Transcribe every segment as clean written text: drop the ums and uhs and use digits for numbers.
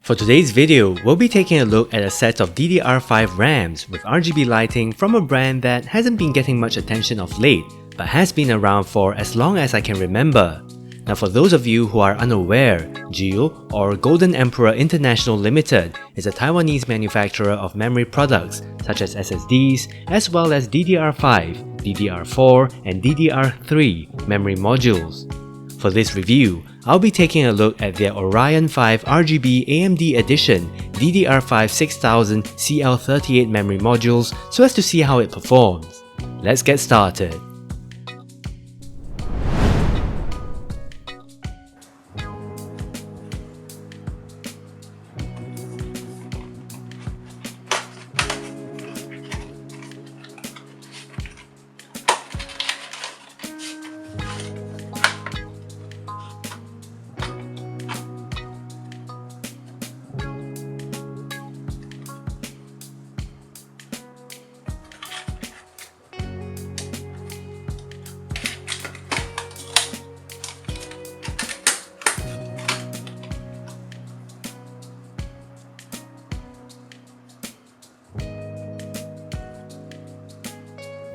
For today's video, we'll be taking a look at a set of DDR5 RAMs with RGB lighting from a brand that hasn't been getting much attention of late, but has been around for as long as I can remember. Now for those of you who are unaware, GeIL, or Golden Emperor International Limited, is a Taiwanese manufacturer of memory products such as SSDs, as well as DDR5, DDR4, and DDR3 memory modules. For this review, I'll be taking a look at their Orion 5 RGB AMD Edition DDR5 6000 CL38 memory modules so as to see how it performs. Let's get started.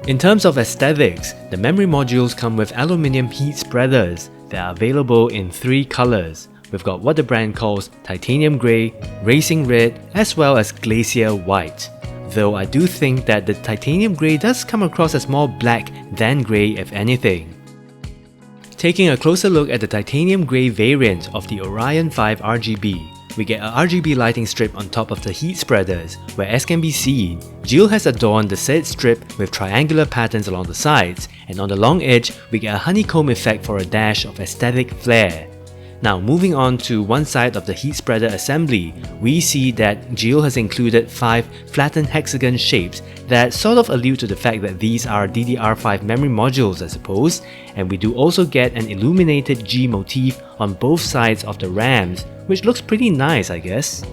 In terms of aesthetics, the memory modules come with aluminium heat spreaders that are available in 3 colors. We've got what the brand calls titanium grey, racing red, as well as glacier white. Though I do think that the titanium grey does come across as more black than grey if anything. Taking a closer look at the titanium grey variant of the Orion 5 RGB, we get a RGB lighting strip on top of the heat spreaders, where as can be seen, GeIL has adorned the said strip with triangular patterns along the sides, and on the long edge, we get a honeycomb effect for a dash of aesthetic flair. Now moving on to one side of the heat spreader assembly, we see that GeIL has included 5 flattened hexagon shapes that sort of allude to the fact that these are DDR5 memory modules I suppose, and we do also get an illuminated G motif on both sides of the RAMs, which looks pretty nice I guess.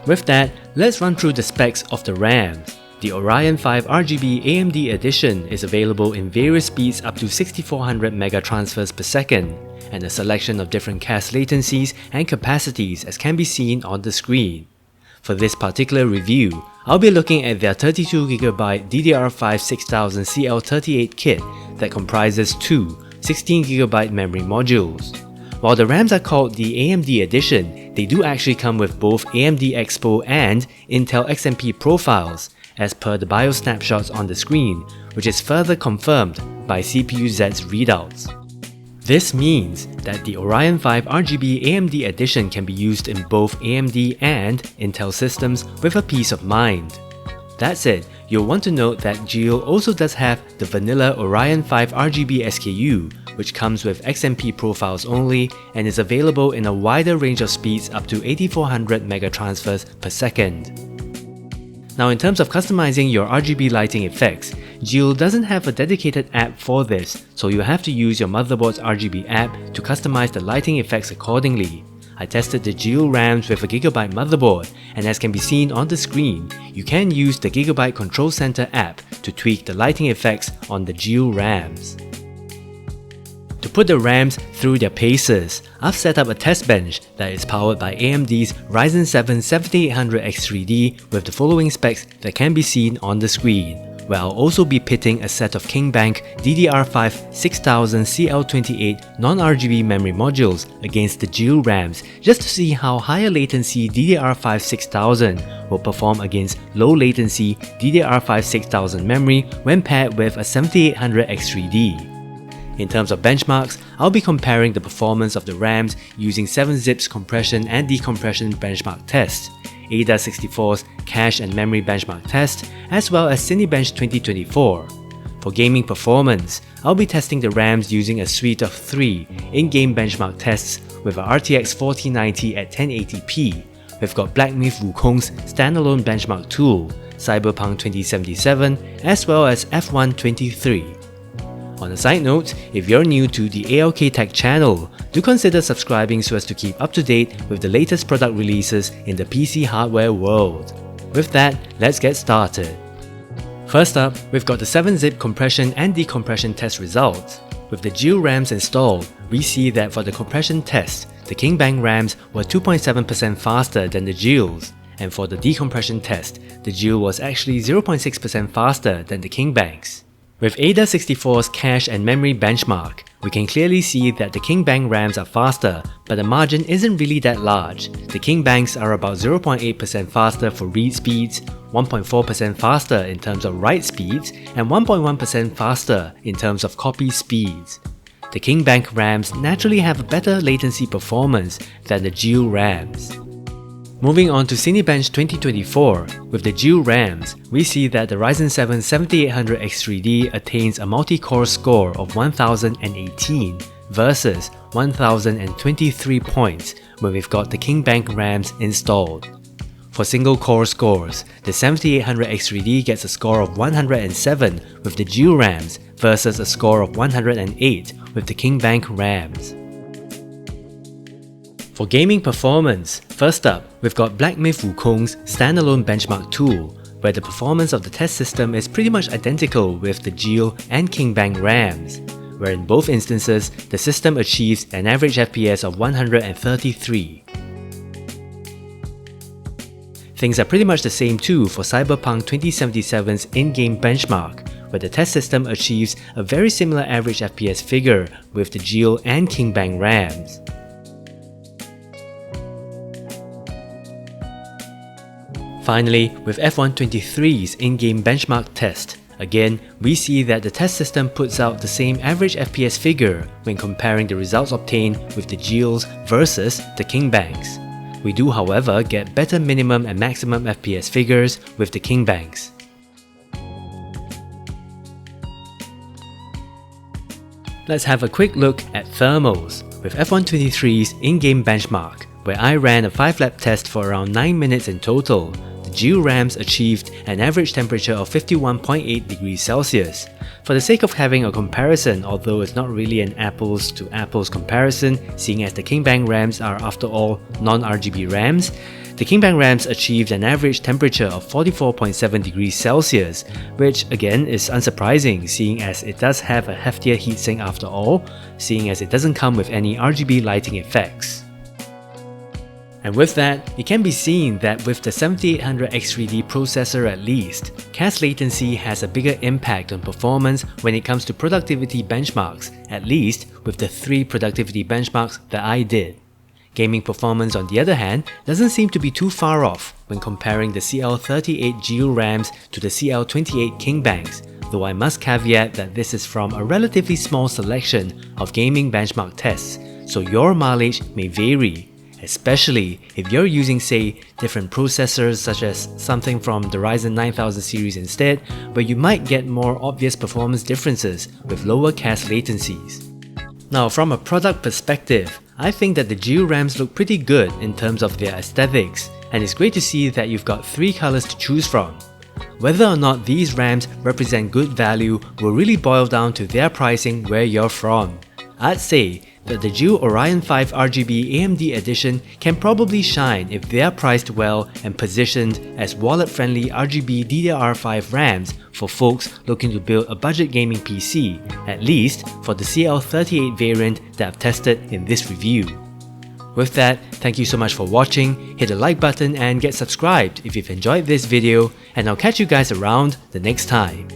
With that, let's run through the specs of the RAMs. The Orion 5 RGB AMD Edition is available in various speeds up to 6400 mega transfers per second, and a selection of different cache latencies and capacities as can be seen on the screen. For this particular review, I'll be looking at their 32GB DDR5 6000 CL38 kit that comprises 2 16GB memory modules. While the RAMs are called the AMD Edition, they do actually come with both AMD EXPO and Intel XMP profiles, as per the BIOS snapshots on the screen, which is further confirmed by CPU-Z's readouts. This means that the Orion 5 RGB AMD Edition can be used in both AMD and Intel systems with a peace of mind. That said, you'll want to note that GeIL also does have the vanilla Orion 5 RGB SKU, which comes with XMP profiles only and is available in a wider range of speeds up to 8400 mega transfers per second. Now in terms of customizing your RGB lighting effects, GeIL doesn't have a dedicated app for this, so you have to use your motherboard's RGB app to customize the lighting effects accordingly. I tested the GeIL RAMs with a Gigabyte motherboard, and as can be seen on the screen, you can use the Gigabyte Control Center app to tweak the lighting effects on the GeIL RAMs. To put the RAMs through their paces, I've set up a test bench that is powered by AMD's Ryzen 7 7800X3D with the following specs that can be seen on the screen, where I'll also be pitting a set of KingBank DDR5 6000 CL38 non-RGB memory modules against the GeIL RAMs just to see how higher latency DDR5 6000 will perform against low latency DDR5 6000 memory when paired with a 7800X3D. In terms of benchmarks, I'll be comparing the performance of the RAMs using 7-Zip's compression and decompression benchmark test, ADA64's cache and memory benchmark test, as well as Cinebench 2024. For gaming performance, I'll be testing the RAMs using a suite of 3 in-game benchmark tests with a RTX 4090 at 1080p. We've got Black Myth Wukong's standalone benchmark tool, Cyberpunk 2077, as well as F1 23. On a side note, if you're new to the ALK Tech channel, do consider subscribing so as to keep up to date with the latest product releases in the PC hardware world. With that, let's get started. First up, we've got the 7-zip compression and decompression test results. With the GeIL RAMs installed, we see that for the compression test, the Kingston RAMs were 2.7% faster than the GeILs, and for the decompression test, the GeIL was actually 0.6% faster than the Kingston's. With AIDA64's cache and memory benchmark, we can clearly see that the Kingston RAMs are faster, but the margin isn't really that large. The Kingston's are about 0.8% faster for read speeds, 1.4% faster in terms of write speeds, and 1.1% faster in terms of copy speeds. The Kingston RAMs naturally have a better latency performance than the GeIL RAMs. Moving on to Cinebench 2024, with the GeIL RAMs, we see that the Ryzen 7 7800X3D attains a multi-core score of 1018 versus 1023 points when we've got the Kingston RAMs installed. For single core scores, the 7800X3D gets a score of 107 with the GeIL RAMs versus a score of 108 with the Kingston RAMs. For gaming performance, first up, we've got Black Myth Wukong's standalone benchmark tool, where the performance of the test system is pretty much identical with the GeIL and Kingston RAMs, where in both instances, the system achieves an average FPS of 133. Things are pretty much the same too for Cyberpunk 2077's in-game benchmark, where the test system achieves a very similar average FPS figure with the GeIL and Kingston RAMs. Finally, with F123's in-game benchmark test, again, we see that the test system puts out the same average FPS figure when comparing the results obtained with the GeILs versus the Kingston's. We do, however, get better minimum and maximum FPS figures with the Kingston's. Let's have a quick look at thermals with F123's in-game benchmark, where I ran a 5-lap test for around 9 minutes in total. The GeIL RAMs achieved an average temperature of 51.8 degrees Celsius. For the sake of having a comparison, although it's not really an apples to apples comparison, seeing as the Kingston RAMs are after all non-RGB RAMs, the Kingston RAMs achieved an average temperature of 44.7 degrees Celsius, which again is unsurprising seeing as it does have a heftier heatsink after all, seeing as it doesn't come with any RGB lighting effects. And with that, it can be seen that with the 7800X3D processor at least, cache latency has a bigger impact on performance when it comes to productivity benchmarks, at least with the 3 productivity benchmarks that I did. Gaming performance on the other hand doesn't seem to be too far off when comparing the CL38 GeIL RAMs to the CL38 Kingston's, though I must caveat that this is from a relatively small selection of gaming benchmark tests, so your mileage may vary, especially if you're using, say, different processors such as something from the Ryzen 9000 series instead, where you might get more obvious performance differences with lower cache latencies. Now, from a product perspective, I think that the GeIL RAMs look pretty good in terms of their aesthetics, and it's great to see that you've got 3 colors to choose from. Whether or not these RAMs represent good value will really boil down to their pricing where you're from. I'd say that the GeIL Orion 5 RGB AMD edition can probably shine if they are priced well and positioned as wallet-friendly RGB DDR5 RAMs for folks looking to build a budget gaming PC, at least for the CL38 variant that I've tested in this review. With that, thank you so much for watching, hit the like button and get subscribed if you've enjoyed this video, and I'll catch you guys around the next time.